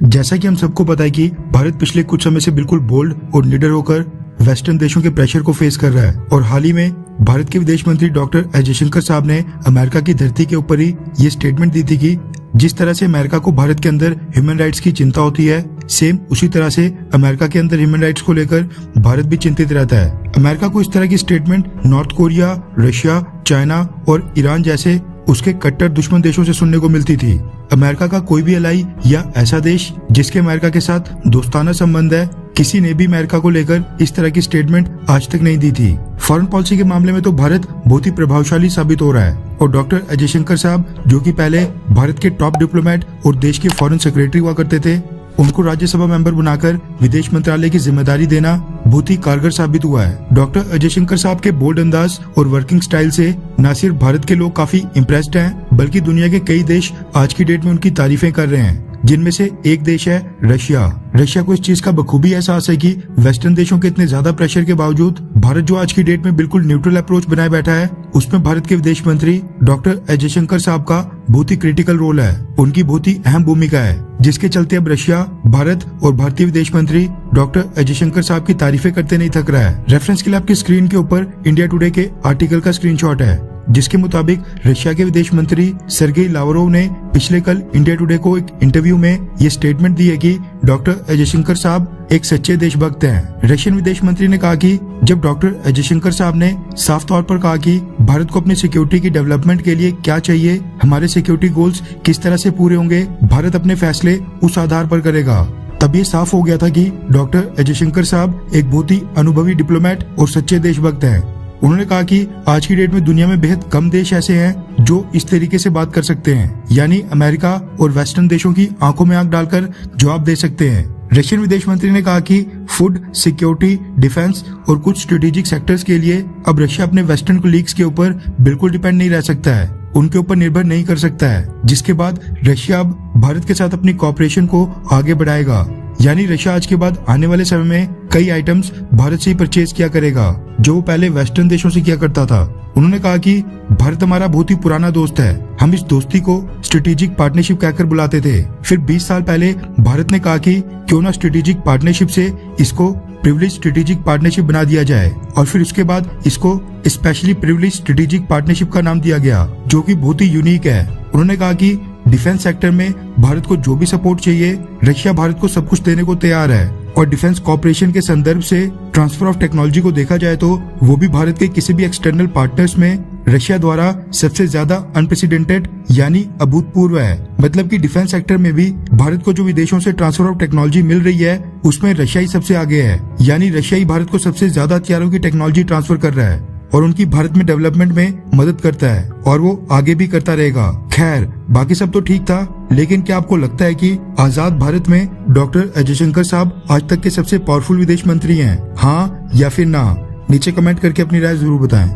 जैसा कि हम सबको पता है कि भारत पिछले कुछ समय से बिल्कुल बोल्ड और निडर होकर वेस्टर्न देशों के प्रेशर को फेस कर रहा है और हाल ही में भारत के विदेश मंत्री डॉक्टर एस जयशंकर साहब ने अमेरिका की धरती के ऊपर ही ये स्टेटमेंट दी थी कि जिस तरह से अमेरिका को भारत के अंदर ह्यूमन राइट्स की चिंता होती है, सेम उसी तरह से अमेरिका के अंदर ह्यूमन राइट्स को लेकर भारत भी चिंतित रहता है। अमेरिका को इस तरह की statement north Korea, Russia, China और ईरान जैसे उसके कट्टर दुश्मन देशों से सुनने को मिलती थी। अमेरिका का कोई भी एलाई या ऐसा देश जिसके अमेरिका के साथ दोस्ताना संबंध है, किसी ने भी अमेरिका को लेकर इस तरह की स्टेटमेंट आज तक नहीं दी थी। फॉरेन पॉलिसी के मामले में तो भारत बहुत ही प्रभावशाली साबित हो रहा है और डॉक्टर एस जयशंकर साहब, जो कि पहले भारत के टॉप डिप्लोमेट और देश के फॉरेन सेक्रेटरी हुआ करते थे, उनको राज्यसभा मेंबर बनाकर विदेश मंत्रालय की जिम्मेदारी देना बहुत ही कारगर साबित हुआ है। डॉक्टर अजय शंकर साहब के बोल्ड अंदाज और वर्किंग स्टाइल से न सिर्फ भारत के लोग काफी इम्प्रेस्ड हैं, बल्कि दुनिया के कई देश आज की डेट में उनकी तारीफें कर रहे हैं, जिनमें से एक देश है रशिया। रशिया को इस चीज का बखूबी एहसास है कि वेस्टर्न देशों के इतने ज्यादा प्रेशर के बावजूद भारत जो आज की डेट में बिल्कुल न्यूट्रल अप्रोच बनाए बैठा है, उसमें भारत के विदेश मंत्री डॉक्टर एस जयशंकर साहब का बहुत ही क्रिटिकल रोल है, उनकी बहुत ही अहम भूमिका है, जिसके चलते अब रशिया, भारत और भारतीय विदेश मंत्री डॉक्टर एस जयशंकर साहब की तारीफें करते नहीं थक रहा है। रेफरेंस के लिए आपकी स्क्रीन के ऊपर इंडिया टुडे के आर्टिकल का स्क्रीनशॉट है, जिसके मुताबिक रशिया के विदेश मंत्री सर्गेई लावरोव ने पिछले कल इंडिया टुडे को एक इंटरव्यू में ये स्टेटमेंट दी है कि डॉक्टर एस जयशंकर साहब एक सच्चे देशभक्त हैं। रशियन विदेश मंत्री ने कहा कि जब डॉक्टर एस जयशंकर साहब ने साफ तौर पर कहा कि भारत को अपनी सिक्योरिटी की डेवलपमेंट के लिए क्या चाहिए, हमारे सिक्योरिटी गोल्स किस तरह से पूरे होंगे, भारत अपने फैसले उस आधार पर करेगा, तब ये साफ हो गया था कि डॉक्टर एस जयशंकर साहब एक बहुत ही अनुभवी डिप्लोमेट और सच्चे देशभक्त हैं। उन्होंने कहा कि आज की डेट में दुनिया में बेहद कम देश ऐसे हैं जो इस तरीके से बात कर सकते हैं, यानी अमेरिका और वेस्टर्न देशों की आंखों में आंख डालकर जवाब दे सकते हैं। रशियन विदेश मंत्री ने कहा कि फूड सिक्योरिटी, डिफेंस और कुछ स्ट्रेटेजिक सेक्टर्स के लिए अब रशिया अपने वेस्टर्न कोलीग्स के ऊपर बिल्कुल डिपेंड नहीं रह सकता है, उनके ऊपर निर्भर नहीं कर सकता है, जिसके बाद रशिया अब भारत के साथ अपनी कोऑपरेशन को आगे बढ़ाएगा। यानी रशिया आज के बाद आने वाले समय में कई आइटम्स भारत से ही परचेज किया करेगा, जो वो पहले वेस्टर्न देशों से किया करता था। उन्होंने कहा कि भारत हमारा बहुत ही पुराना दोस्त है, हम इस दोस्ती को स्ट्रेटेजिक पार्टनरशिप कहकर बुलाते थे। फिर 20 साल पहले भारत ने कहा कि क्यों ना स्ट्रेटेजिक पार्टनरशिप से इसको प्रिविलेज स्ट्रेटेजिक पार्टनरशिप बना दिया जाए, और फिर उसके बाद इसको स्पेशली प्रिविलेज स्ट्रेटेजिक पार्टनरशिप का नाम दिया गया, जो कि बहुत ही यूनिक है। उन्होंने कहा कि डिफेंस सेक्टर में भारत को जो भी सपोर्ट चाहिए, रशिया भारत को सब कुछ देने को तैयार है, और डिफेंस कॉपरेशन के संदर्भ से ट्रांसफर ऑफ टेक्नोलॉजी को देखा जाए तो वो भी भारत के किसी भी एक्सटर्नल पार्टनर्स में रशिया द्वारा सबसे ज्यादा अनप्रेसिडेंटेड यानी अभूतपूर्व है। मतलब कि डिफेंस सेक्टर में भी भारत को जो विदेशों से ट्रांसफर ऑफ टेक्नोलॉजी मिल रही है, उसमें रशिया ही सबसे आगे है, यानी रशिया ही भारत को सबसे ज्यादा हथियारों की टेक्नोलॉजी ट्रांसफर कर रहा है और उनकी भारत में डेवलपमेंट में मदद करता है, और वो आगे भी करता रहेगा। खैर, बाकी सब तो ठीक था, लेकिन क्या आपको लगता है कि आजाद भारत में डॉक्टर एस जयशंकर साहब आज तक के सबसे पावरफुल विदेश मंत्री हैं? हाँ या फिर ना? नीचे कमेंट करके अपनी राय जरूर बताएं।